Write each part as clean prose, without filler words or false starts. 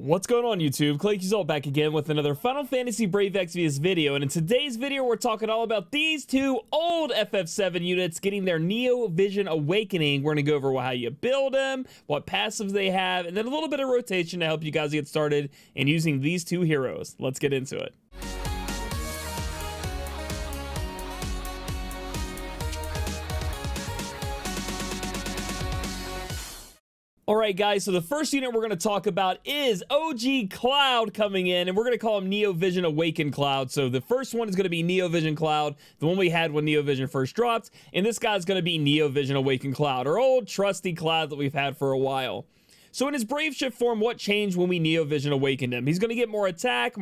What's going on, YouTube? Claic Yuzolt back again with another Final Fantasy Brave Exvius video, and in today's video we're talking all about these two old FF7 units getting their Neo Vision Awakening. We're going to go over how you build them, what passives they have, and then a little bit of rotation to help you guys get started in using these two heroes. Let's get into it. Alright guys, so the first unit we're going to talk about is OG Cloud coming in, and we're going to call him Neo Vision Awakened Cloud. So the first one is going to be Neo Vision Cloud, the one we had when Neo Vision first dropped, and this guy's going to be Neo Vision Awakened Cloud, our old trusty Cloud that we've had for a while. So in his Brave Shift form, what changed when we Neo Vision Awakened him? He's going to get more attack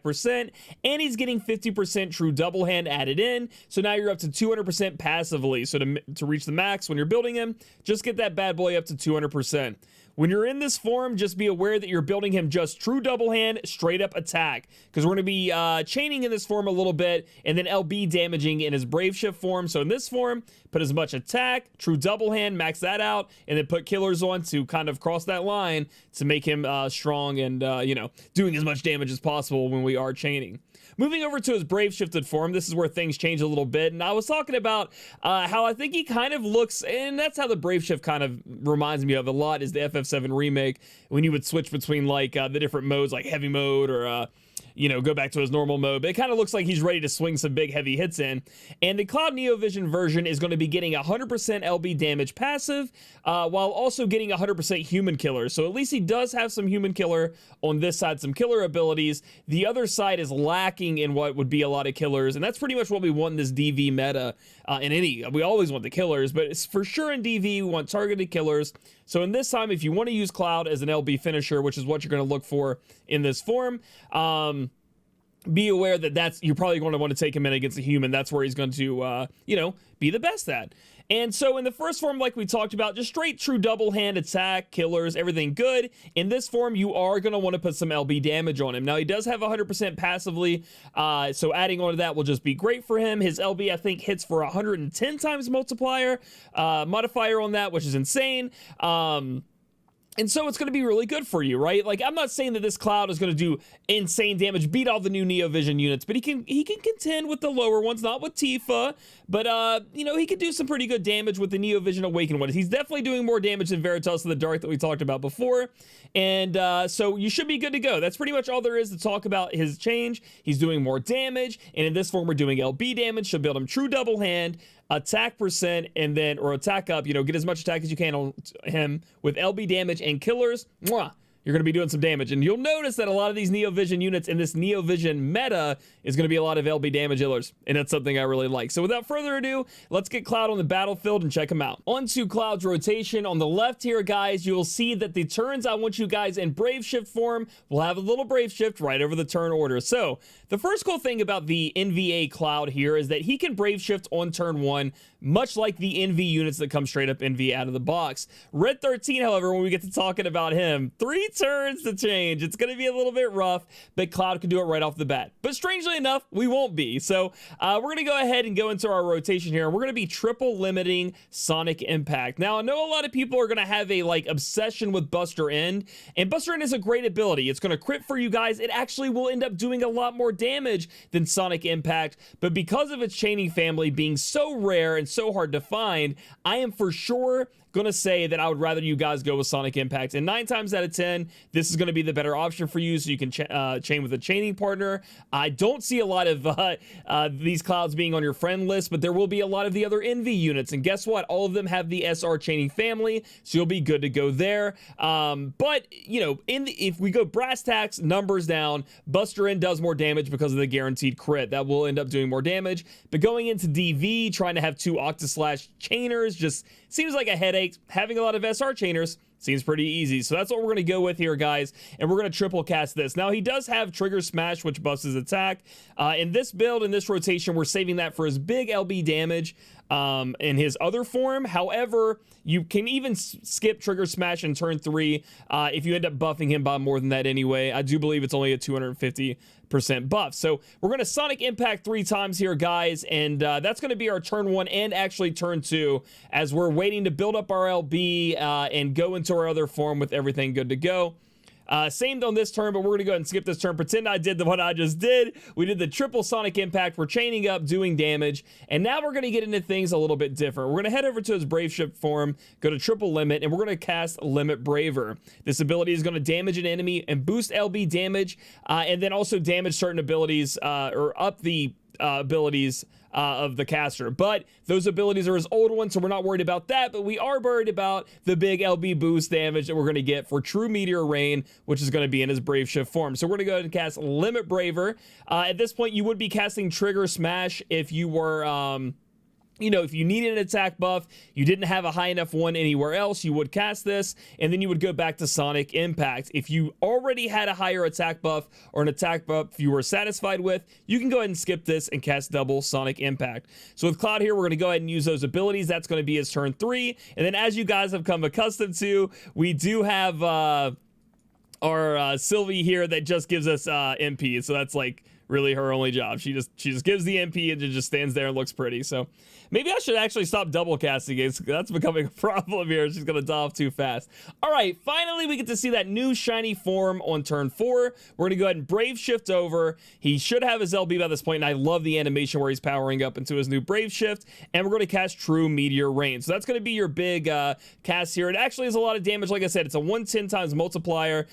percent, and he's getting 50% true double hand added in. So now you're up to 200% passively. So to reach the max when you're building him, just get that bad boy up to 200%. When you're in this form, just be aware that you're building him just true double hand, straight up attack. Because we're going to be chaining in this form a little bit, and then LB damaging in his Brave Shift form. So in this form, put as much attack, true double hand, max that out, and then put killers on to kind of cross that line to make him strong and, you know, doing as much damage as possible when we are chaining. Moving over to his Brave Shifted form, this is where things change a little bit, and I was talking about how I think he kind of looks, and that's how the Brave Shift kind of reminds me of a lot, is the FF7 remake, when you would switch between like the different modes, like heavy mode or you know, go back to his normal mode. But it kind of looks like he's ready to swing some big heavy hits in. And the Cloud Neo Vision version is going to be getting 100% LB damage passive, while also getting 100% human killer. So at least he does have some human killer on this side, some killer abilities. The other side is lacking in what would be a lot of killers, and that's pretty much what we want in this DV meta. We always want the killers, but it's for sure in DV, we want targeted killers. So in this time, if you want to use Cloud as an LB finisher, which is what you're going to look for in this form, be aware that you're probably going to want to take him in against a human. That's where he's going to, you know, be the best at. And so in the first form, like we talked about, just straight true double hand attack, killers, everything good. In this form, you are going to want to put some LB damage on him. Now, he does have 100% passively, so adding on to that will just be great for him. His LB, I think, hits for 110 times multiplier, modifier on that, which is insane. And so it's going to be really good for you, right? Like, I'm not saying that this Cloud is going to do insane damage, beat all the new Neo Vision units, but he can contend with the lower ones, not with Tifa, but, you know, he can do some pretty good damage with the Neo Vision Awakened ones. He's definitely doing more damage than Veritas of the Dark that we talked about before, and so you should be good to go. That's pretty much all there is to talk about his change. He's doing more damage, and in this form, we're doing LB damage, so build him true double hand, attack percent, and then, or attack up, you know, get as much attack as you can on him with LB damage and killers. Mwah! You're going to be doing some damage. And you'll notice that a lot of these Neo Vision units in this Neo Vision meta is going to be a lot of LB damage healers, and that's something I really like. So without further ado, let's get Cloud on the battlefield and check him out. On to Cloud's rotation. On the left here, guys, you'll see that the turns I want you guys in Brave Shift form will have a little Brave Shift right over the turn order. So the first cool thing about the NVA Cloud here is that he can Brave Shift on turn 1, much like the NV units that come straight up NV out of the box. Red 13, however, when we get to talking about him, 3 turns to change. It's going to be a little bit rough, but Cloud can do it right off the bat. But strangely enough, we won't be. So we're going to go ahead and go into our rotation here, and we're going to be triple limiting Sonic Impact. Now, I know a lot of people are going to have a obsession with Buster End, and Buster End is a great ability. It's going to crit for you guys. It actually will end up doing a lot more damage than Sonic Impact, but because of its chaining family being so rare and so hard to find, I am for sure gonna say that I would rather you guys go with Sonic Impact, and 9 times out of 10 this is going to be the better option for you, so you can chain with a chaining partner. I don't see a lot of these Clouds being on your friend list, but there will be a lot of the other NV units, and guess what, all of them have the SR chaining family, so you'll be good to go there. But you know, if we go brass tacks, numbers down, Buster End does more damage because of the guaranteed crit. That will end up doing more damage, but going into DV, trying to have 2 Octaslash chainers just seems like a headache. Having a lot of SR chainers seems pretty easy. So that's what we're going to go with here, guys. And we're going to triple cast this. Now, he does have Trigger Smash, which buffs his attack. In this build, in this rotation, we're saving that for his big LB damage in his other form. However, you can even skip Trigger Smash in turn 3 if you end up buffing him by more than that anyway. I do believe it's only a 250% buff. So we're going to Sonic Impact 3 times here, guys, and that's going to be our turn 1 and actually turn 2 as we're waiting to build up our LB and go into our other form with everything good to go. Same on this turn, but we're going to go ahead and skip this turn. Pretend I did what I just did. We did the triple sonic impact. We're chaining up, doing damage, and now we're going to get into things a little bit different. We're going to head over to his Brave Shift form, go to triple limit, and we're going to cast Limit Braver. This ability is going to damage an enemy and boost LB damage, and then also damage certain abilities, or up the abilities of the caster. But those abilities are his old ones, so we're not worried about that, but we are worried about the big LB boost damage that we're going to get for True Meteor Rain, which is going to be in his Brave Shift form. So we're going to go ahead and cast Limit Braver. At this point, you would be casting Trigger Smash if you were you know, if you needed an attack buff, you didn't have a high enough one anywhere else, you would cast this, and then you would go back to Sonic Impact. If you already had a higher attack buff or an attack buff you were satisfied with, you can go ahead and skip this and cast double Sonic Impact. So with Cloud here, we're going to go ahead and use those abilities. That's going to be his turn 3. And then as you guys have come accustomed to, we do have our Sylvie here that just gives us MP. So that's like really her only job. She just gives the MP and just stands there and looks pretty. So maybe I should actually stop double casting it. That's becoming a problem here. She's gonna die off too fast. All right, finally we get to see that new shiny form on turn 4. We're gonna go ahead and Brave Shift over. He should have his LB by this point, and I love the animation where he's powering up into his new Brave Shift. And we're gonna cast True Meteor Rain. So that's gonna be your big cast here. It actually has a lot of damage. Like I said, it's a 110 times multiplier.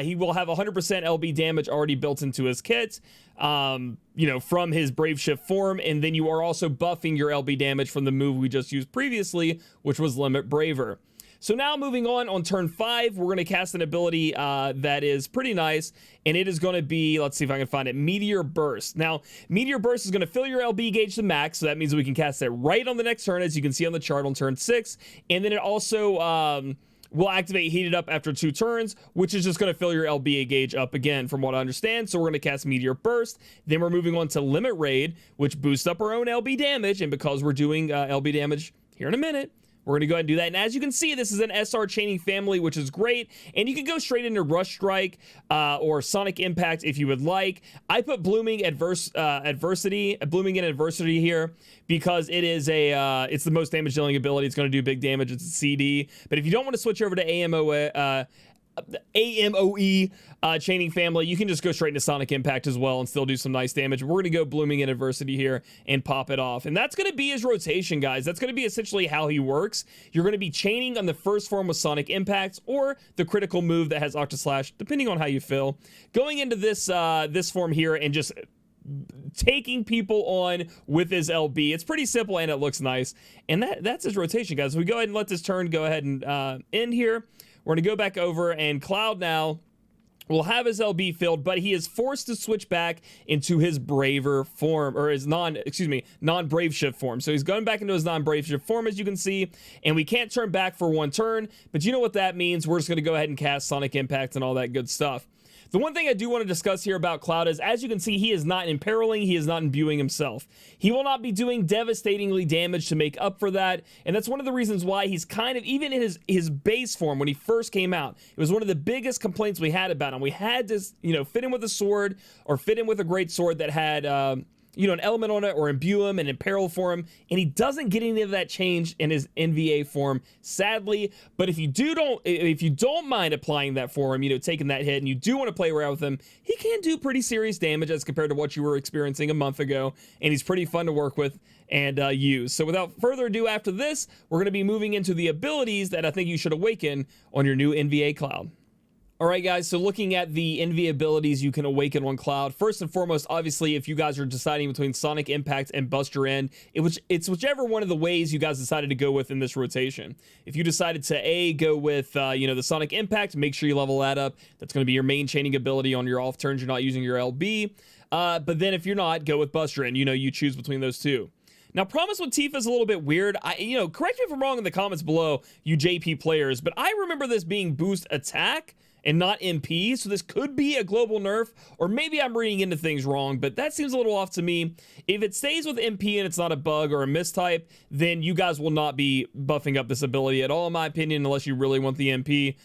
He will have 100% LB damage already built into his kit. You know, from his Brave Shift form, and then you are also buffing your LB damage from the move we just used previously, which was Limit Braver. So now moving on turn 5, we're going to cast an ability that is pretty nice, and it is going to be, let's see if I can find it, Meteor Burst. Now, Meteor Burst is going to fill your LB gauge to max, so that means we can cast it right on the next turn, as you can see on the chart on turn 6, and then it also will activate Heated Up after 2 turns, which is just going to fill your LBA gauge up again, from what I understand. So we're going to cast Meteor Burst. Then we're moving on to Limit Raid, which boosts up our own LB damage. And because we're doing LB damage here in a minute, we're going to go ahead and do that. And as you can see, this is an SR chaining family, which is great. And you can go straight into Rush Strike or Sonic Impact if you would like. I put Blooming in Adversity here because it is it's the most damage dealing ability. It's going to do big damage. It's a CD. But if you don't want to switch over to AMOE chaining family, you can just go straight into Sonic Impact as well and still do some nice damage. We're going to go Blooming in Adversity here and pop it off. And that's going to be his rotation, guys. That's going to be essentially how he works. You're going to be chaining on the first form with Sonic Impacts or the critical move that has Octaslash, depending on how you feel. Going into this this form here and just taking people on with his LB. It's pretty simple and it looks nice. And that's his rotation, guys. So we go ahead and let this turn go ahead and end here. We're going to go back over, and Cloud now will have his LB filled, but he is forced to switch back into his Braver form, or his non-Brave Shift form. So he's going back into his non-Brave Shift form, as you can see, and we can't turn back for 1 turn, but you know what that means. We're just going to go ahead and cast Sonic Impact and all that good stuff. The one thing I do want to discuss here about Cloud is, as you can see, he is not imperiling, he is not imbuing himself. He will not be doing devastatingly damage to make up for that, and that's one of the reasons why he's kind of, even in his base form when he first came out, it was one of the biggest complaints we had about him. We had to, you know, fit him with a sword or fit him with a great sword that had, you know, an element on it, or imbue him and imperil for him, and he doesn't get any of that change in his NVA form, sadly. But if you don't mind applying that for him, you know, taking that hit, and you do want to play around with him, he can do pretty serious damage as compared to what you were experiencing a month ago, and he's pretty fun to work with and use. So without further ado, after this, we're going to be moving into the abilities that I think you should awaken on your new NVA Cloud. Alright guys, so looking at the NV abilities you can awaken on Cloud, first and foremost, obviously, if you guys are deciding between Sonic Impact and Buster End, it's whichever one of the ways you guys decided to go with in this rotation. If you decided to go with you know, the Sonic Impact, make sure you level that up. That's going to be your main chaining ability on your off turns. You're not using your LB. But then if you're not, go with Buster End. You know, you choose between those two. Now, Promise with Tifa is a little bit weird. You know, correct me if I'm wrong in the comments below, you JP players, but I remember this being boost attack and not MP, so this could be a global nerf, or maybe I'm reading into things wrong, but that seems a little off to me. If it stays with MP and it's not a bug or a mistype, then you guys will not be buffing up this ability at all, in my opinion, unless you really want the MP.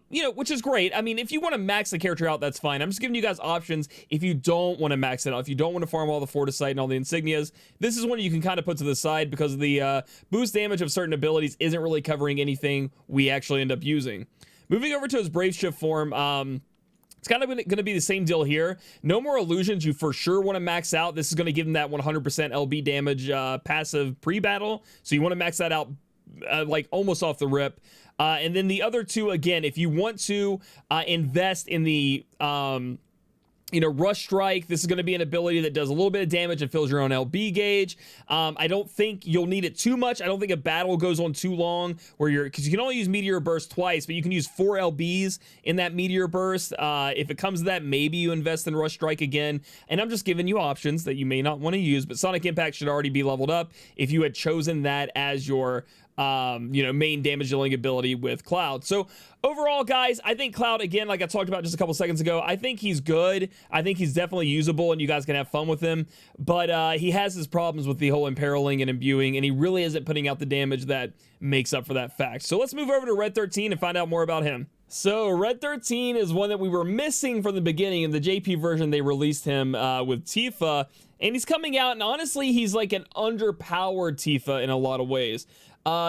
You know, which is great. I mean, if you want to max the character out, that's fine. I'm just giving you guys options if you don't want to max it out. If you don't want to farm all the Fortisite and all the insignias, this is one you can kind of put to the side, because the boost damage of certain abilities isn't really covering anything we actually end up using. Moving over to his Brave Shift form, it's kind of going to be the same deal here. No more illusions. You for sure want to max out. This is going to give him that 100% LB damage passive pre-battle. So you want to max that out like almost off the rip. And then the other two, again, if you want to invest in the Rush Strike, this is going to be an ability that does a little bit of damage and fills your own LB gauge. I don't think you'll need it too much. I don't think a battle goes on too long because you can only use Meteor Burst twice, but you can use 4 LBs in that Meteor Burst. If it comes to that, maybe you invest in Rush Strike again. And I'm just giving you options that you may not want to use, but Sonic Impact should already be leveled up if you had chosen that as your main damage dealing ability with Cloud. So overall, guys, I think Cloud, again, like I talked about just a couple seconds ago, I think he's good. I think he's definitely usable and you guys can have fun with him, but he has his problems with the whole imperiling and imbuing, and he really isn't putting out the damage that makes up for that fact. So let's move over to Red 13 and find out more about him. So Red 13 is one that we were missing from the beginning. In the JP version, they released him with Tifa, and he's coming out, and honestly, he's like an underpowered Tifa in a lot of ways.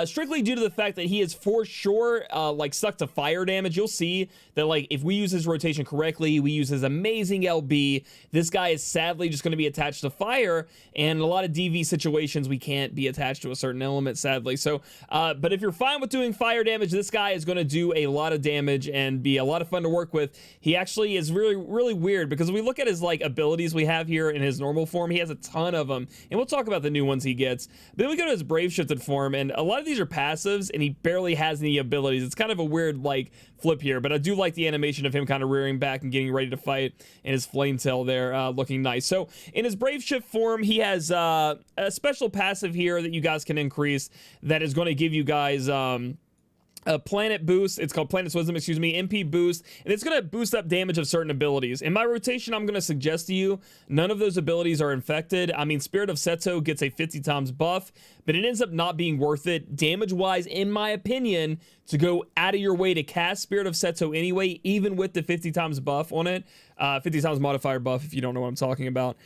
Strictly due to the fact that he is for sure like stuck to fire damage. You'll see that like if we use his rotation correctly, we use his amazing LB, this guy is sadly just going to be attached to fire, and in a lot of DV situations we can't be attached to a certain element, sadly. So but if you're fine with doing fire damage, this guy is going to do a lot of damage and be a lot of fun to work with. He actually is really weird because if we look at his like abilities we have here in his normal form, he has a ton of them, and we'll talk about the new ones he gets. Then we go to his Brave Shifted form, and a lot of these are passives and he barely has any abilities. It's kind of a weird like flip here, but I do like the animation of him kind of rearing back and getting ready to fight, and his flame tail there looking nice. So in his Brave Shift form, he has a special passive here that you guys can increase that is going to give you guys a planet boost. It's called Planet's Wisdom, excuse me, MP boost, and it's going to boost up damage of certain abilities. In my rotation, I'm going to suggest to you none of those abilities are infected. I mean, Spirit of Seto gets a 50 times buff, but it ends up not being worth it damage wise, in my opinion, to go out of your way to cast Spirit of Seto anyway, even with the 50 times buff on it. 50 times modifier buff, if you don't know what I'm talking about.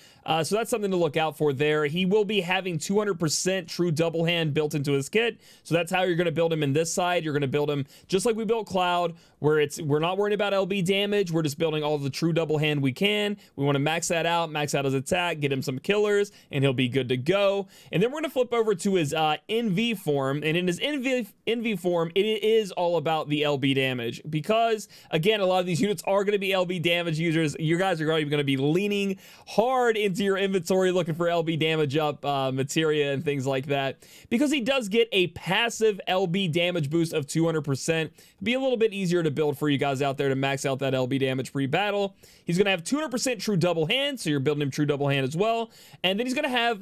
So that's something to look out for there. He will be having 200% true double hand built into his kit. So that's how you're going to build him in this side. You're going to build him just like we built Cloud, where we're not worrying about LB damage. We're just building all the true double hand we can. We want to max that out, max out his attack, get him some killers, and he'll be good to go. And then we're going to flip over to his NV form. And in his NV form, it is all about the LB damage. Because, again, a lot of these units are going to be LB damage users. You guys are going to be leaning hard into your inventory looking for LB damage up materia and things like that, because he does get a passive LB damage boost of 200%. Be a little bit easier to build for you guys out there to max out that LB damage pre-battle. He's going to have 200% true double hand, so you're building him true double hand as well. And then he's going to have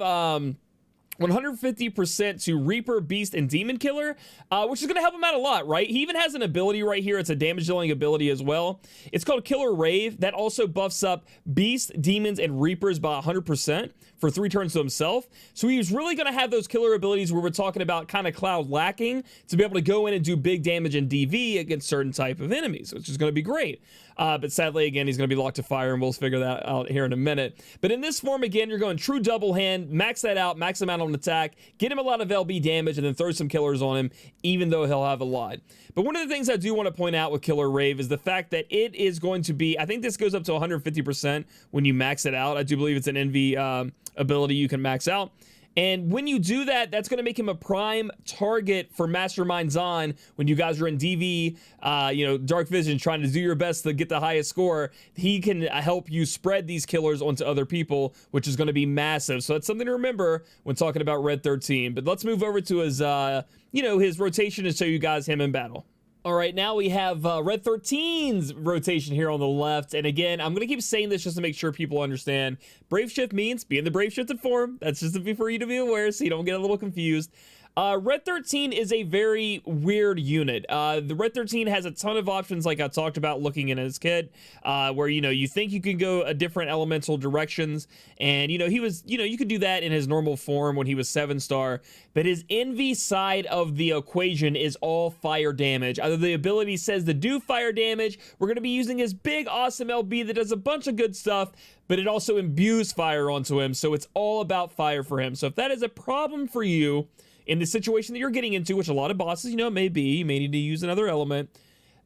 150% to Reaper, Beast, and Demon Killer, which is going to help him out a lot, right? He even has an ability right here. It's a damage dealing ability as well. It's called Killer Rave. That also buffs up Beast, Demons, and Reapers by 100% for 3 turns to himself. So he's really going to have those killer abilities where we're talking about kind of Cloud lacking to be able to go in and do big damage in DV against certain type of enemies, which is going to be great. But sadly, again, he's going to be locked to fire, and we'll figure that out here in a minute. But in this form, again, you're going true double hand, max that out, max him out on attack, get him a lot of LB damage, and then throw some killers on him, even though he'll have a lot. But one of the things I do want to point out with Killer Rave is the fact that it is going to be, I think this goes up to 150% when you max it out. I do believe it's an NV ability you can max out. And when you do that, that's going to make him a prime target for Mastermind Zahn when you guys are in DV, Dark Vision, trying to do your best to get the highest score. He can help you spread these killers onto other people, which is going to be massive. So that's something to remember when talking about Red 13. But let's move over to his, his rotation to show you guys him in battle. All right, now we have Red 13's rotation here on the left. And again, I'm going to keep saying this just to make sure people understand. Brave Shift means be in the Brave Shifted form. That's just for you to be aware so you don't get a little confused. Red 13 is a very weird unit. The Red 13 has a ton of options, like I talked about looking in his kit, where, you think you can go a different elemental directions. And, he was, you could do that in his normal form when he was 7-star. But his NV side of the equation is all fire damage. Either the ability says to do fire damage, we're going to be using his big, awesome LB that does a bunch of good stuff, but it also imbues fire onto him. So it's all about fire for him. So if that is a problem for you, in the situation that you're getting into, which a lot of bosses, may be, you may need to use another element,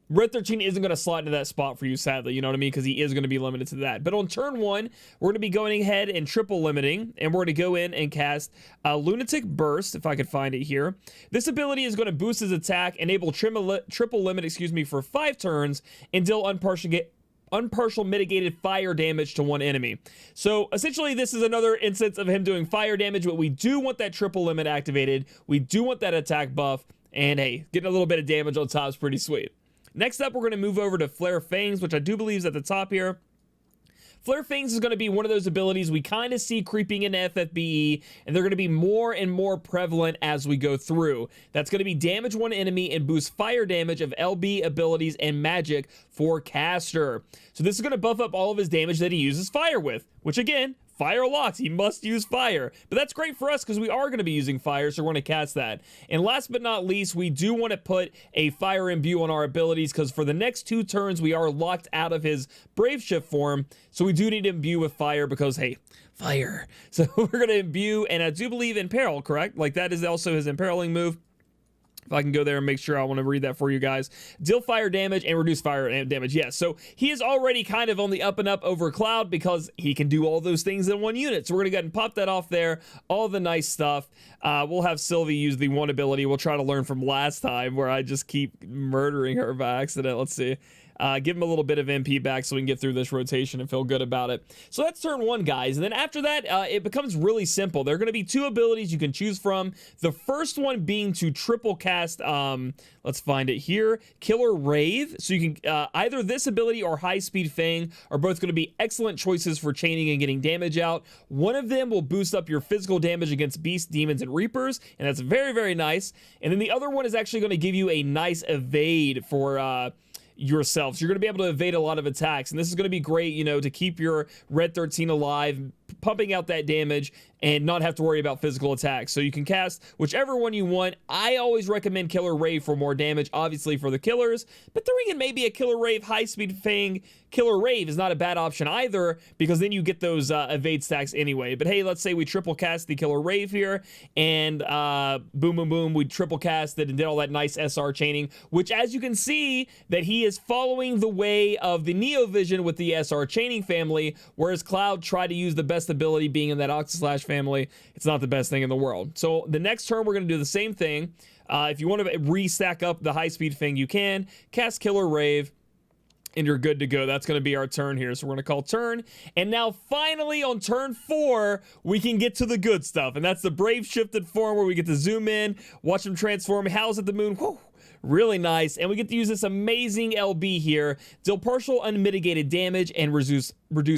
Red 13 isn't going to slot into that spot for you, sadly, you know what I mean? Because he is going to be limited to that. But on turn 1, we're going to be going ahead and triple limiting, and we're going to go in and cast Lunatic Burst, if I could find it here. This ability is going to boost his attack, enable triple limit, for 5 turns, and deal unpartial mitigated fire damage to one enemy. So essentially this is another instance of him doing fire damage, but we do want that triple limit activated. We do want that attack buff, and hey, getting a little bit of damage on top is pretty sweet. Next up, we're going to move over to Flare Fangs, which I do believe is at the top here. Flare Fangs is going to be one of those abilities we kind of see creeping into FFBE, and they're going to be more and more prevalent as we go through. That's going to be damage one enemy and boost fire damage of LB abilities and magic for caster. So this is going to buff up all of his damage that he uses fire with, which again, fire locks, he must use fire. But that's great for us because we are going to be using fire, so we're going to cast that. And last but not least, we do want to put a fire imbue on our abilities because for the next 2 turns, we are locked out of his Brave Shift form. So we do need to imbue with fire because, hey, fire. So we're going to imbue, and I do believe Imperil, correct? Like that is also his imperiling move. If I can go there and make sure, I want to read that for you guys. Deal fire damage and reduce fire damage. Yes, so he is already kind of on the up and up over Cloud because he can do all those things in one unit. So we're going to go ahead and pop that off there. All the nice stuff. We'll have Sylvie use the one ability. We'll try to learn from last time where I just keep murdering her by accident. Let's see. Give him a little bit of MP back so we can get through this rotation and feel good about it. So that's turn 1, guys. And then after that, it becomes really simple. There are going to be 2 abilities you can choose from. The first one being to triple cast, let's find it here, Killer Rave. So you can, either this ability or High Speed Fang are both going to be excellent choices for chaining and getting damage out. One of them will boost up your physical damage against beasts, demons, and reapers, and that's very, very nice. And then the other one is actually going to give you a nice evade for, yourself. So you're going to be able to evade a lot of attacks, and this is going to be great, you know, to keep your Red 13 alive, pumping out that damage and not have to worry about physical attacks. So you can cast whichever one you want. I always recommend Killer Rave for more damage, obviously for the killers, but throwing in maybe a Killer Rave, High Speed Fang, Killer Rave is not a bad option either, because then you get those evade stacks anyway. But hey, let's say we triple cast the Killer Rave here, and boom, boom, boom, we triple cast it and did all that nice SR chaining, which as you can see, that he is following the way of the Neo Vision with the SR chaining family, whereas Cloud tried to use the best ability being in that Octaslash family. It's not the best thing in the world. So the next turn, we're going to do the same thing. If you want to re-stack up the high speed thing, you can. Cast Killer Rave, and you're good to go. That's going to be our turn here. So we're going to call turn. And now finally on turn 4, we can get to the good stuff. And that's the Brave Shifted form where we get to zoom in, watch him transform. Howls at the moon. Whew. Really nice. And we get to use this amazing LB here. Deal partial unmitigated damage and reduce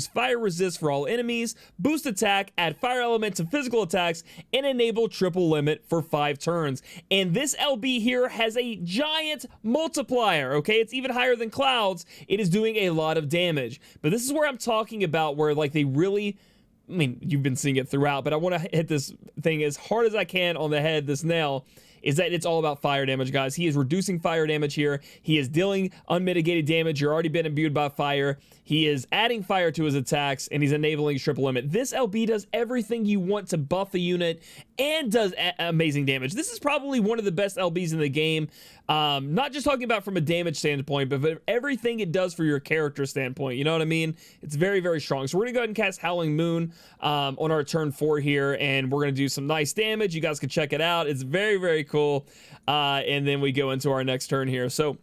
fire resist for all enemies, boost attack, add fire element to physical attacks, and enable triple limit for 5 turns. And this LB here has a giant multiplier, okay? It's even higher than Cloud's. It is doing a lot of damage. But this is where I'm talking about where like they really, I mean, you've been seeing it throughout, but I want to hit this thing as hard as I can on the head, this nail, is that it's all about fire damage, guys. He is reducing fire damage here. He is dealing unmitigated damage. You're already been imbued by fire. He is adding fire to his attacks, and he's enabling triple limit. This LB does everything you want to buff the unit and does amazing damage. This is probably one of the best LBs in the game. Not just talking about from a damage standpoint, but everything it does for your character standpoint. You know what I mean? It's very, very strong. So we're going to go ahead and cast Howling Moon on our turn 4 here, and we're going to do some nice damage. You guys can check it out. It's very, very cool. And then we go into our next turn here. So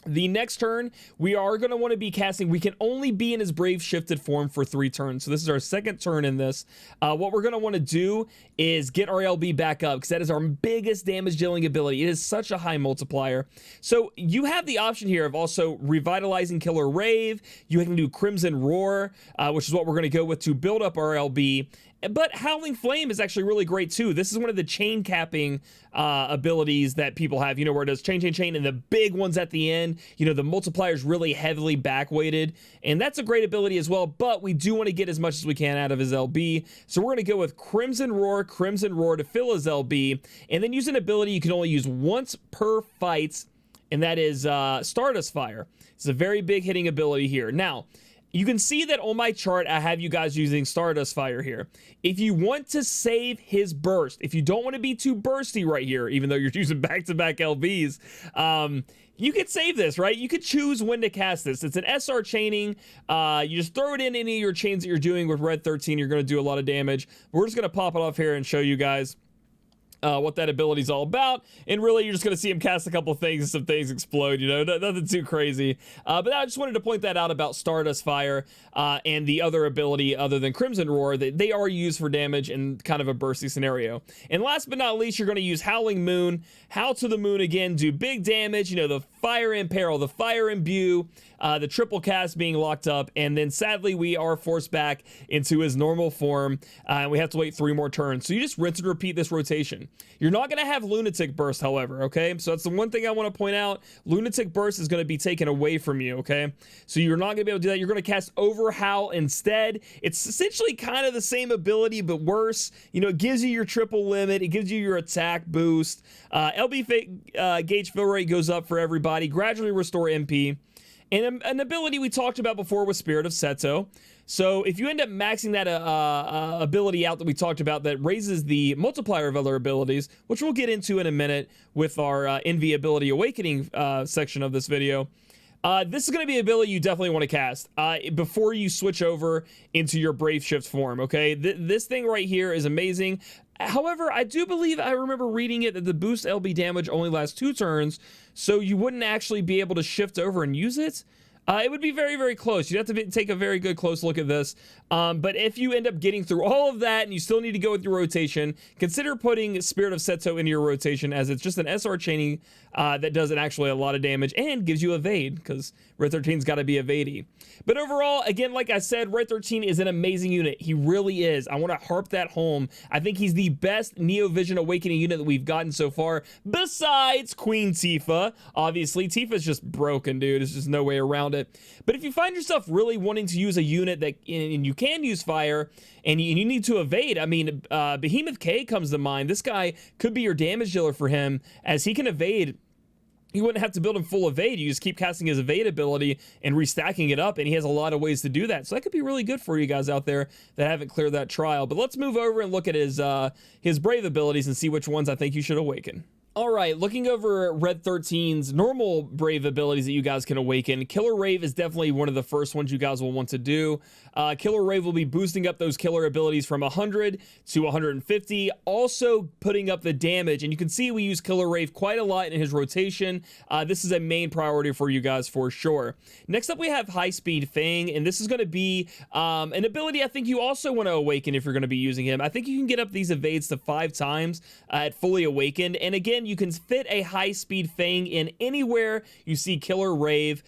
the next turn, we are going to want to be casting. We can only be in his Brave Shifted form for 3 turns. So this is our second turn in this. What we're going to want to do is get our LB back up because that is our biggest damage dealing ability. It is such a high multiplier. So you have the option here of also revitalizing Killer Rave. You can do Crimson Roar, which is what we're going to go with to build up our LB. But Howling Flame is actually really great too. This is one of the chain capping abilities that people have, you know, where it does chain, chain, chain, and the big ones at the end, you know, the multiplier is really heavily back weighted, and that's a great ability as well, but we do want to get as much as we can out of his LB. So we're going to go with Crimson Roar to fill his LB, and then use an ability you can only use once per fight, and that is Stardust Fire. It's a very big hitting ability here. Now, you can see that on my chart, I have you guys using Stardust Fire here. If you want to save his burst, if you don't want to be too bursty right here, even though you're using back-to-back LBs, you could save this, right? You could choose when to cast this. It's an SR chaining. You just throw it in any of your chains that you're doing with Red 13. You're going to do a lot of damage. We're just going to pop it off here and show you guys what that ability is all about, and really you're just going to see him cast a couple things and some things explode, you know, nothing too crazy, but I just wanted to point that out about Stardust Fire and the other ability other than Crimson Roar, that they are used for damage in kind of a bursty scenario. And last but not least, you're going to use Howling Moon. Howl to the Moon again, do big damage, you know, the Fire Imperil, the Fire Imbue, the triple cast being locked up, and then sadly we are forced back into his normal form, and we have to wait 3 more turns. So you just rinse and repeat this rotation. You're not going to have Lunatic Burst, however, okay? So that's the one thing I want to point out. Lunatic Burst is going to be taken away from you, okay? So you're not going to be able to do that. You're going to cast Over Howl instead. It's essentially kind of the same ability, but worse. You know, it gives you your triple limit. It gives you your attack boost. LB gauge fill rate goes up for everybody. Gradually restore MP. And an ability we talked about before was Spirit of Seto. So if you end up maxing that ability out that we talked about that raises the multiplier of other abilities, which we'll get into in a minute with our Envy Ability Awakening section of this video, this is going to be an ability you definitely want to cast before you switch over into your Brave Shift form, okay? This thing right here is amazing. However, I do believe I remember reading it that the boost LB damage only lasts 2 turns, so you wouldn't actually be able to shift over and use it. It would be very, very close. You'd have to take a very good close look at this. But if you end up getting through all of that and you still need to go with your rotation, consider putting Spirit of Seto into your rotation, as it's just an SR chaining that does actually a lot of damage and gives you evade, because Red 13's got to be evadey. But overall, again, like I said, Red 13 is an amazing unit. He really is. I want to harp that home. I think he's the best Neo Vision Awakening unit that we've gotten so far, besides Queen Tifa. Obviously, Tifa's just broken, dude. There's just no way around it. But if you find yourself really wanting to use a unit that, and you can use fire, and you need to evade, I mean, Behemoth K comes to mind. This guy could be your damage dealer for him, as he can evade. You wouldn't have to build him full evade. You just keep casting his evade ability and restacking it up, and he has a lot of ways to do that. So that could be really good for you guys out there that haven't cleared that trial. But let's move over and look at his Brave abilities and see which ones I think you should awaken. All right, looking over Red 13's normal Brave abilities that you guys can awaken, Killer Rave is definitely one of the first ones you guys will want to do. Killer Rave will be boosting up those killer abilities from 100 to 150, also putting up the damage. And you can see we use Killer Rave quite a lot in his rotation. This is a main priority for you guys for sure. Next up, we have High Speed Fang, and this is going to be an ability I think you also want to awaken if you're going to be using him. I think you can get up these evades to 5 times at fully awakened. And again, you can fit a High Speed Fang in anywhere you see Killer Rave,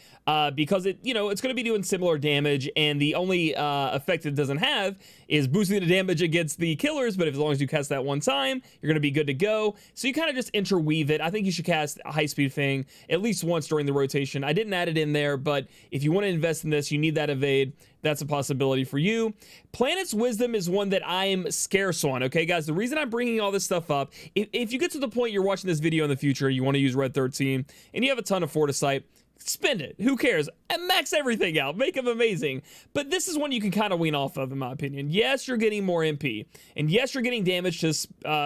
because it's going to be doing similar damage, and the only effect it doesn't have is boosting the damage against the killers, but as long as you cast that one time, you're going to be good to go. So you kind of just interweave it. I think you should cast a High Speed Fang at least once during the rotation. I didn't add it in there, but if you want to invest in this, you need that evade. That's a possibility for you. Planet's Wisdom is one that I am scarce on, okay, guys? The reason I'm bringing all this stuff up, if you get to the point you're watching this video in the future, you want to use Red 13, and you have a ton of Fortisight, spend it. Who cares? And max everything out. Make them amazing. But this is one you can kind of wean off of, in my opinion. Yes, you're getting more MP. And yes, you're getting damage to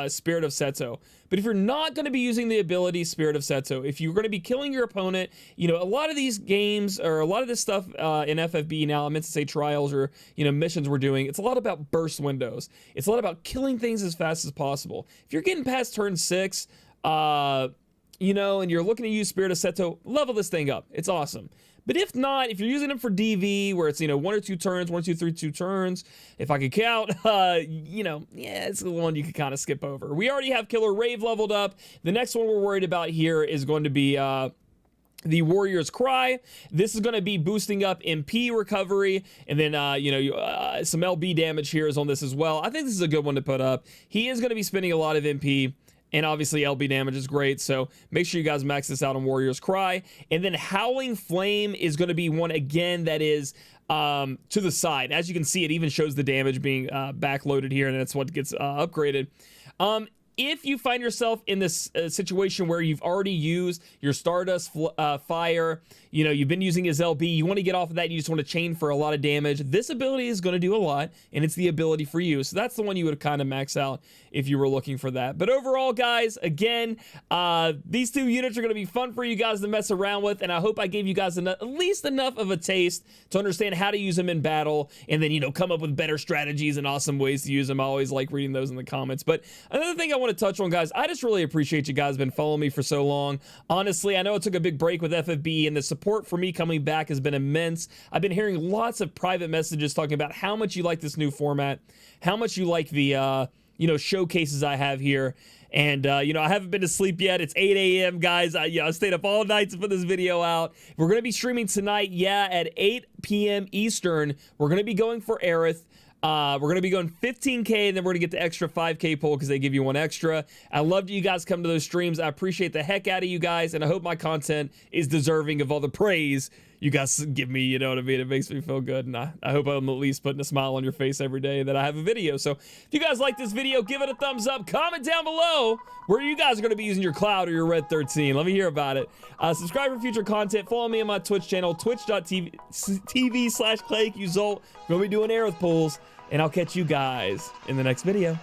Spirit of Seto. But if you're not going to be using the ability Spirit of Seto, if you're going to be killing your opponent, a lot of these games, or a lot of this stuff in FFBE now, I meant to say trials or, missions we're doing, it's a lot about burst windows. It's a lot about killing things as fast as possible. If you're getting past turn 6, and you're looking to use Spirit of Seto, level this thing up. It's awesome. But if not, if you're using them for DV, where it's, 1 or 2 turns, 1, 2, 3, 2 turns, if I could count, it's the one you could kind of skip over. We already have Killer Rave leveled up. The next one we're worried about here is going to be the Warrior's Cry. This is going to be boosting up MP recovery, and then, some LB damage here is on this as well. I think this is a good one to put up. He is going to be spending a lot of MP. And obviously LB damage is great, so make sure you guys max this out on Warrior's Cry. And then Howling Flame is going to be one, again, that is to the side. As you can see, it even shows the damage being backloaded here, and that's what gets upgraded. if you find yourself in this situation where you've already used your Stardust Fire, you know, you've been using his LB, you want to get off of that, you just want to chain for a lot of damage, this ability is going to do a lot, and it's the ability for you. So that's the one you would kind of max out if you were looking for that. But overall, guys, again, these two units are going to be fun for you guys to mess around with, and I hope I gave you guys at least enough of a taste to understand how to use them in battle, and then, you know, come up with better strategies and awesome ways to use them. I always like reading those in the comments. But another thing I want to touch on, guys, I just really appreciate you guys been following me for so long. Honestly, I know it took a big break with FFBE, and the support for me coming back has been immense. I've been hearing lots of private messages talking about how much you like this new format, how much you like the you know, showcases I have here. And, you know, I haven't been to sleep yet. It's 8 a.m., guys. I stayed up all night to put this video out. We're going to be streaming tonight, yeah, at 8 p.m. Eastern. We're going to be going for Aerith. We're going to be going 15K, and then we're going to get the extra 5K pull because they give you one extra. I love you guys come to those streams. I appreciate the heck out of you guys, and I hope my content is deserving of all the praise you guys give me, you know what I mean? It makes me feel good, and I hope I'm at least putting a smile on your face every day that I have a video. So if you guys like this video, give it a thumbs up. Comment down below where you guys are going to be using your Cloud or your Red 13. Let me hear about it. Subscribe for future content. Follow me on my Twitch channel, twitch.tv/Claic Yuzolt. We're going to be doing Aerith pulls, and I'll catch you guys in the next video.